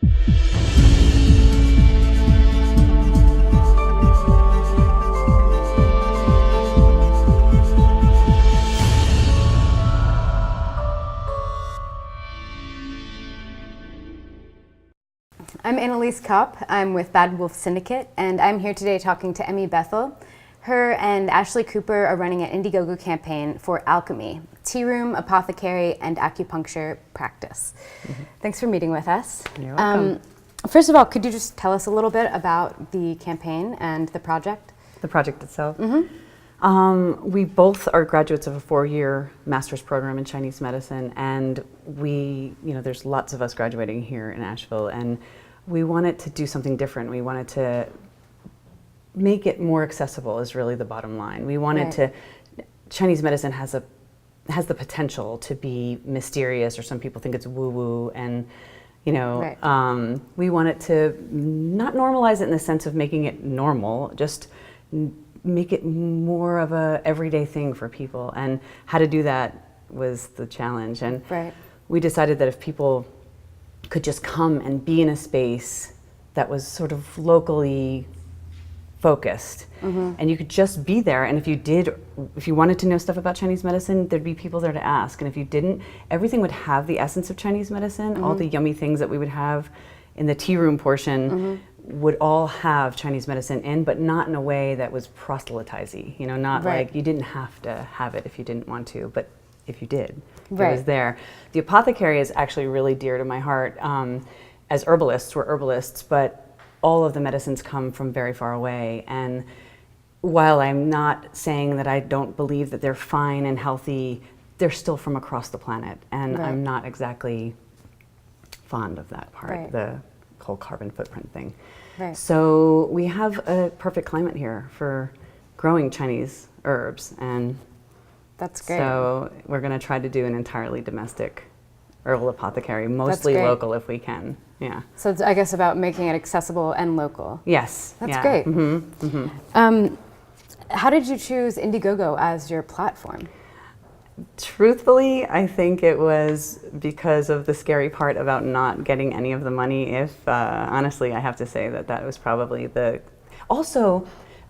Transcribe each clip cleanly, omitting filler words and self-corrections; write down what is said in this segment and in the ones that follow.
I'm Annelise Kopp. I'm with Bad Wolf Syndicate, and I'm here today talking to Emmy Bethel. Her and Ashley Cooper are running an Indiegogo campaign for Alchemy, Tearoom, Apothecary, and Acupuncture practice. Thanks for meeting with us. You're welcome. First of all, could you just tell us a little bit about the campaign and the project? The project itself? We both are graduates of a 4-year master's program in Chinese medicine, and there's lots of us graduating here in Asheville, and we wanted to do something different. We wanted to make it more accessible is really the bottom line. We wanted Chinese medicine has the potential to be mysterious, or some people think it's woo-woo, and we wanted to not normalize it in the sense of making it normal, just make it more of a everyday thing for people. And how to do that was the challenge. And we decided that if people could just come and be in a space that was sort of locally focused, and you could just be there, and if you wanted to know stuff about Chinese medicine, there'd be people there to ask, and if you didn't, everything would have the essence of Chinese medicine. All the yummy things that we would have in the tea room portion would all have Chinese medicine in, but not in a way that was proselytizing, not like you didn't have to have it if you didn't want to, but if you did, it was there. The apothecary is actually really dear to my heart. As herbalists, we're herbalists, but all of the medicines come from very far away. And while I'm not saying that I don't believe that they're fine and healthy, they're still from across the planet. And I'm not exactly fond of that part, the whole carbon footprint thing. So we have a perfect climate here for growing Chinese herbs, and that's great. So we're going to try to do an entirely domestic herbal apothecary, mostly local if we can. Yeah. So it's, I guess, about making it accessible and local. Yes. That's great. How did you choose Indiegogo as your platform? Truthfully, I think it was because of the scary part about not getting any of the money. Honestly, I have to say that was probably Also,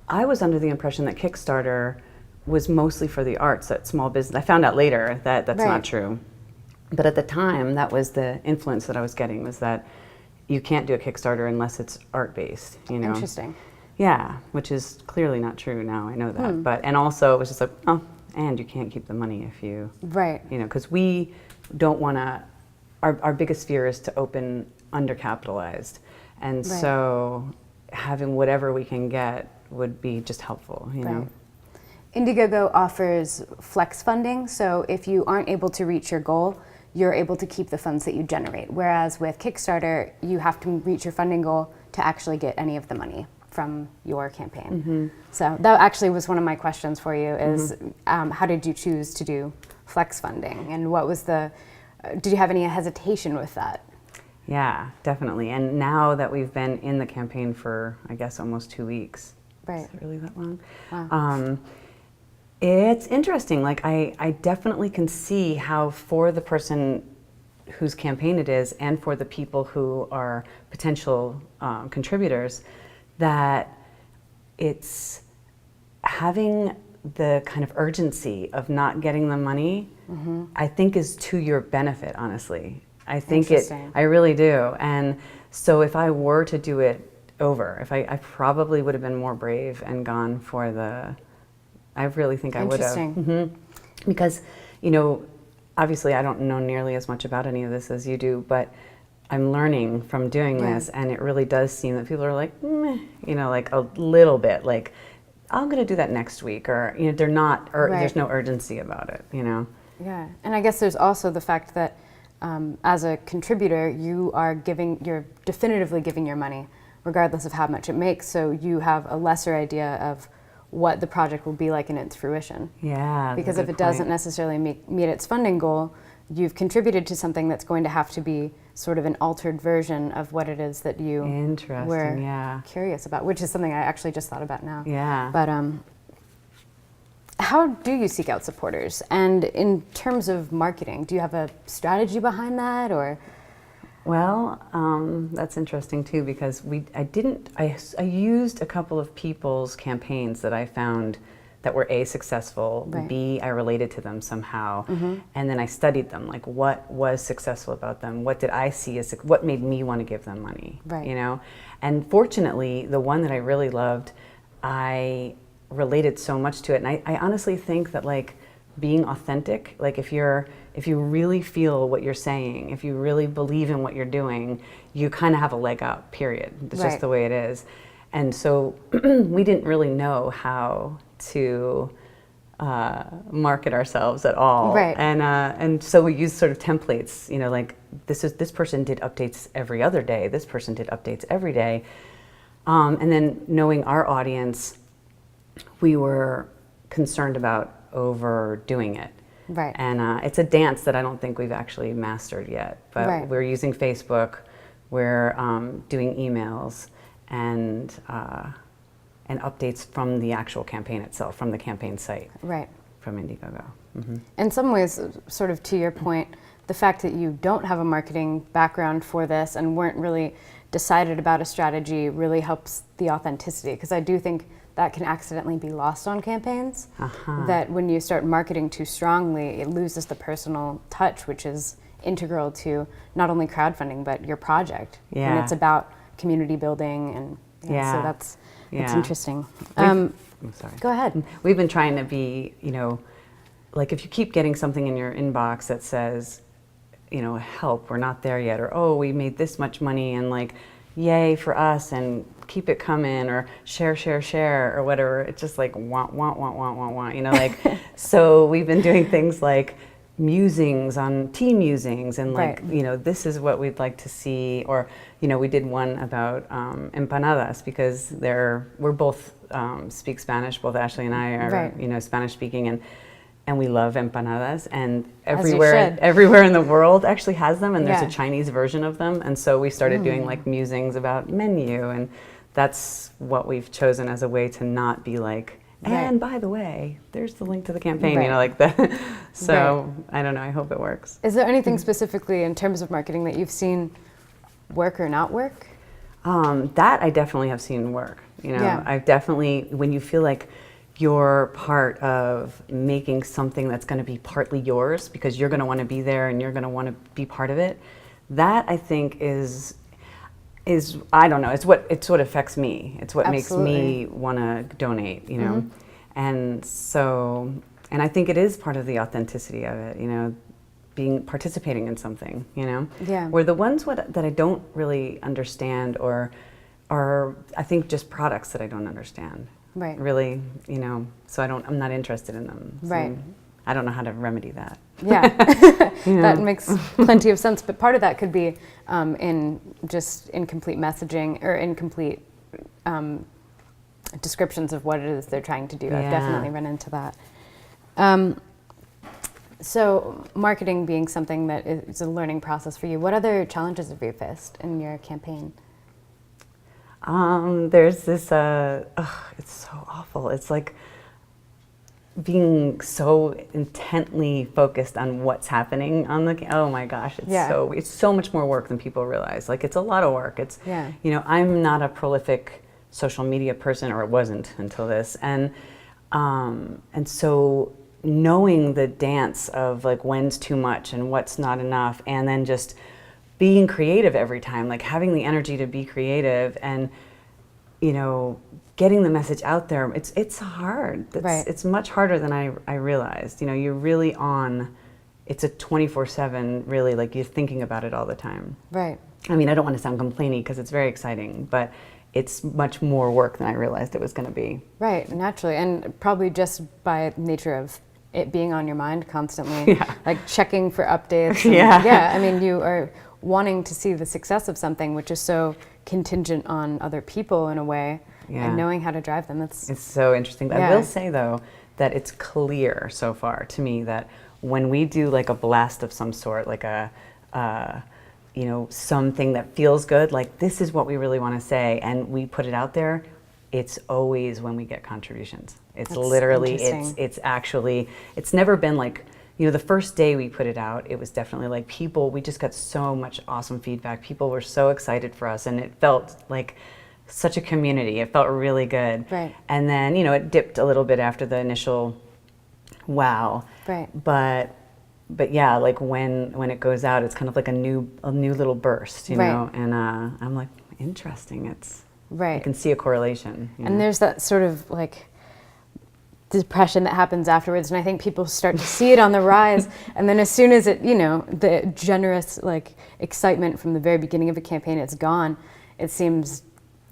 I was under the impression that Kickstarter was mostly for the arts, that small business. I found out later that that's not true. But at the time, that was the influence that I was getting, was that you can't do a Kickstarter unless it's art-based, Interesting. Yeah, which is clearly not true now, I know that. And also, it was just like, and you can't keep the money if you, because we don't want to, our biggest fear is to open undercapitalized. And so having whatever we can get would be just helpful, know. Indiegogo offers flex funding, so if you aren't able to reach your goal, you're able to keep the funds that you generate. Whereas with Kickstarter, you have to reach your funding goal to actually get any of the money from your campaign. So that actually was one of my questions for you is how did you choose to do flex funding, and what was did you have any hesitation with that? Yeah, definitely. And now that we've been in the campaign for, I guess, almost 2 weeks. Is it really that long? Wow. It's interesting. Like I definitely can see how for the person whose campaign it is, and for the people who are potential contributors, that it's having the kind of urgency of not getting the money, I think is to your benefit, honestly. I think I really do. And so if I were to do it over, I probably would have been more brave and gone for I really think I would have. Because, obviously I don't know nearly as much about any of this as you do, but I'm learning from doing this, and it really does seem that people are like, like a little bit, like, I'm going to do that next week, or, they're not, or there's no urgency about it, Yeah, and I guess there's also the fact that as a contributor, you're definitively giving your money, regardless of how much it makes, so you have a lesser idea of what the project will be like in its fruition. Yeah, because if it doesn't necessarily meet its funding goal, you've contributed to something that's going to have to be sort of an altered version of what it is that you were curious about, which is something I actually just thought about now. Yeah. But how do you seek out supporters? And in terms of marketing, do you have a strategy behind that, or? Well, that's interesting too, because I used a couple of people's campaigns that I found that were A, successful, Right. B, I related to them somehow, and then I studied them, like what was successful about them, what did I see as, what made me want to give them money, Right. you know? And fortunately, the one that I really loved, I related so much to it, and I honestly think that like being authentic, like if you really feel what you're saying, if you really believe in what you're doing, you kind of have a leg up, period. It's Right. just the way it is. And so we didn't really know how to market ourselves at all. Right. And so we used sort of templates, you know, like this person did updates every other day, this person did updates every day. And then knowing our audience, we were concerned about overdoing it. Right. And it's a dance that I don't think we've actually mastered yet. But Right. we're using Facebook, we're doing emails, and updates from the actual campaign itself, from the campaign site, Right. from Indiegogo. Mm-hmm. In some ways, sort of to your point, the fact that you don't have a marketing background for this and weren't really decided about a strategy really helps the authenticity, because I do think that can accidentally be lost on campaigns. That when you start marketing too strongly, it loses the personal touch, which is integral to not only crowdfunding but your project. Yeah. And it's about community building, and Yeah. so that's Yeah. interesting. I'm sorry. Go ahead. We've been trying to be, you know, like if you keep getting something in your inbox that says, you know, help, we're not there yet, or oh, we made this much money, and like, yay for us, and keep it coming, or share, or whatever. It's just like want, you know, like, so we've been doing things like musings on tea musings, and like, Right. you know, this is what we'd like to see, or, you know, we did one about empanadas, because we're both speak Spanish, both Ashley and I are, Right. you know, Spanish speaking, and we love empanadas, and As you everywhere should. in the world actually has them, and there's Yeah. a Chinese version of them, and so we started doing like musings about menu, and that's what we've chosen as a way to not be like, and by the way, there's the link to the campaign, Right. you know, like that. So I don't know, I hope it works. Is there anything specifically in terms of marketing that you've seen work or not work? That I definitely have seen work. You know, Yeah. I've definitely, when you feel like you're part of making something that's going to be partly yours because you're going to want to be there and you're going to want to be part of it, that I think is I don't know, it's what affects me. It's what Absolutely. makes me want to donate, you know. And so, and I think it is part of the authenticity of it, you know, participating in something, you know. Yeah. Where the ones that I don't really understand or are, I think, just products that I don't understand. Right. Really, you know, so I'm not interested in them. So Right. I don't know how to remedy that. Yeah, You know? that makes plenty of sense. But part of that could be in just incomplete messaging or incomplete descriptions of what it is they're trying to do. I've Yeah. definitely run into that. So marketing being something that is a learning process for you, what other challenges have you faced in your campaign? There's this, it's so awful. It's like being so intently focused on what's happening on oh my gosh, it's so much more work than people realize. Like, it's a lot of work. It's, you know, I'm not a prolific social media person, or it wasn't until this. And so knowing the dance of like when's too much and what's not enough, and then just being creative every time, like having the energy to be creative and, you know, getting the message out there. It's hard. It's much harder than I realized. You know, you're really on, it's a 24/7, really, like you're thinking about it all the time. Right. I mean, I don't want to sound complainy because it's very exciting, but it's much more work than I realized it was going to be. Right, naturally, and probably just by nature of it being on your mind constantly, like checking for updates. And yeah, I mean, you are wanting to see the success of something, which is so contingent on other people in a way, and knowing how to drive them. It's so interesting. I will say, though, that it's clear so far to me that when we do like a blast of some sort, like you know, something that feels good, like this is what we really want to say, and we put it out there, it's always when we get contributions. It's literally, it's actually, it's never been like, you know, the first day we put it out, it was definitely like we just got so much awesome feedback. People were so excited for us, and it felt like such a community. It felt really good. Right. And then, you know, it dipped a little bit after the initial wow. Right. But yeah, like when it goes out, it's kind of like a new little burst, you know. And I'm like, interesting. It's right. I can see a correlation. You know? And there's that sort of like depression that happens afterwards, and I think people start to see it on the rise, and then as soon as it, you know, the generous like excitement from the very beginning of a campaign, it's gone, it seems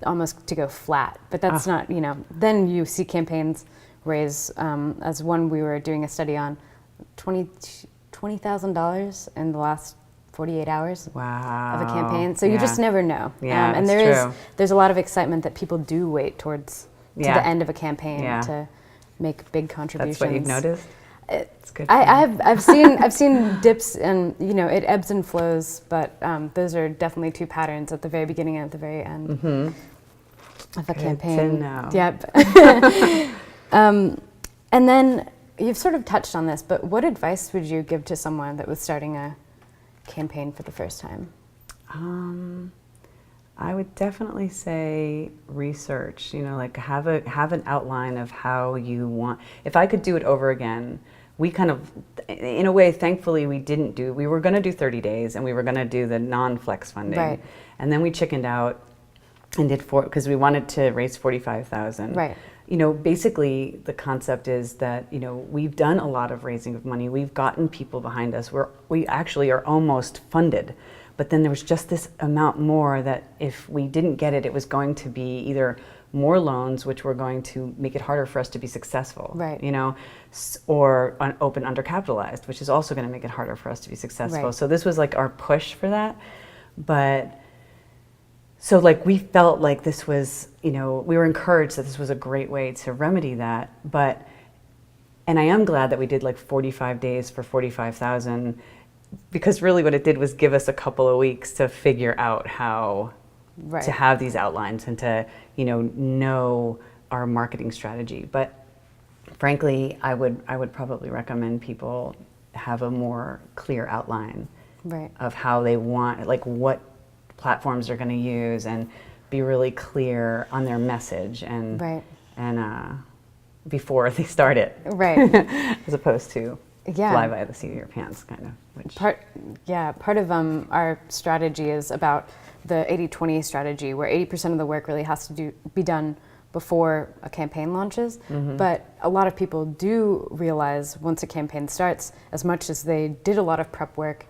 almost to go flat. But that's not, you know, then you see campaigns raise, as one we were doing a study on, $20,000 in the last 48 hours wow. of a campaign. So you just never know. Yeah, and there's a lot of excitement that people do wait towards to the end of a campaign to make big contributions. That's what you've noticed? It's good. I've seen dips, and you know, it ebbs and flows, but those are definitely two patterns at the very beginning and at the very end of a campaign. Good to know. Yep. And then you've sort of touched on this, but what advice would you give to someone that was starting a campaign for the first time? I would definitely say research, you know, like have an outline of how you want. If I could do it over again, we kind of, in a way, thankfully we were going to do 30 days and we were going to do the non-flex funding. Right. And then we chickened out and did because we wanted to raise $45,000. Right. You know, basically the concept is that, you know, we've done a lot of raising of money. We've gotten people behind us. We actually are almost funded. But then there was just this amount more that if we didn't get it, it was going to be either more loans, which were going to make it harder for us to be successful, right. you know, or open undercapitalized, which is also going to make it harder for us to be successful. Right. So this was like our push for that. But so like we felt like this was, you know, we were encouraged that this was a great way to remedy that. And I am glad that we did like 45 days for 45,000, because really what it did was give us a couple of weeks to figure out how to have these outlines and to, you know our marketing strategy. But frankly, I would probably recommend people have a more clear outline of how they want, like what platforms they're going to use, and be really clear on their message and before they start it, as opposed to fly by the seat of your pants, kind of. Part of our strategy is about the 80-20 strategy, where 80% of the work really has to be done before a campaign launches. But a lot of people do realize once a campaign starts, as much as they did a lot of prep work,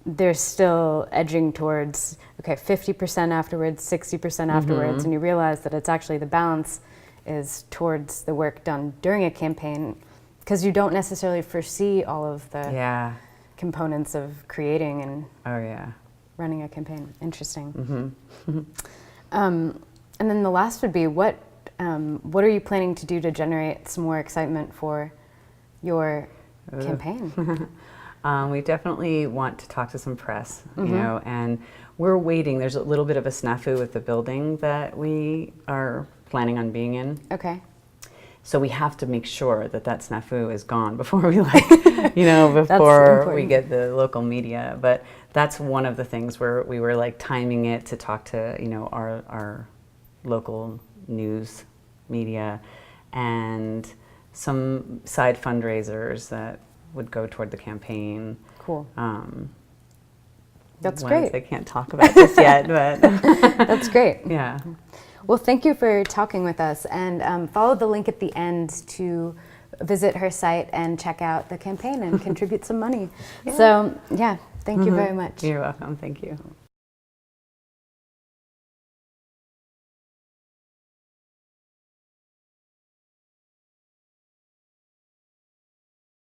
they're still edging towards, 50% afterwards, 60% afterwards, and you realize that it's actually the balance is towards the work done during a campaign, because you don't necessarily foresee all of the components of creating and running a campaign. Interesting. And then the last would be, what are you planning to do to generate some more excitement for your campaign? We definitely want to talk to some press, you know, and we're waiting. There's a little bit of a snafu with the building that we are planning on being in. Okay. So we have to make sure that snafu is gone before we before we get the local media. But that's one of the things where we were like timing it to talk to, you know, our local news media and some side fundraisers that would go toward the campaign. Cool. That's ones great. I can't talk about this yet, but that's great. Yeah. Well, thank you for talking with us, and follow the link at the end to visit her site and check out the campaign and contribute some money. So, thank you very much. You're welcome. Thank you.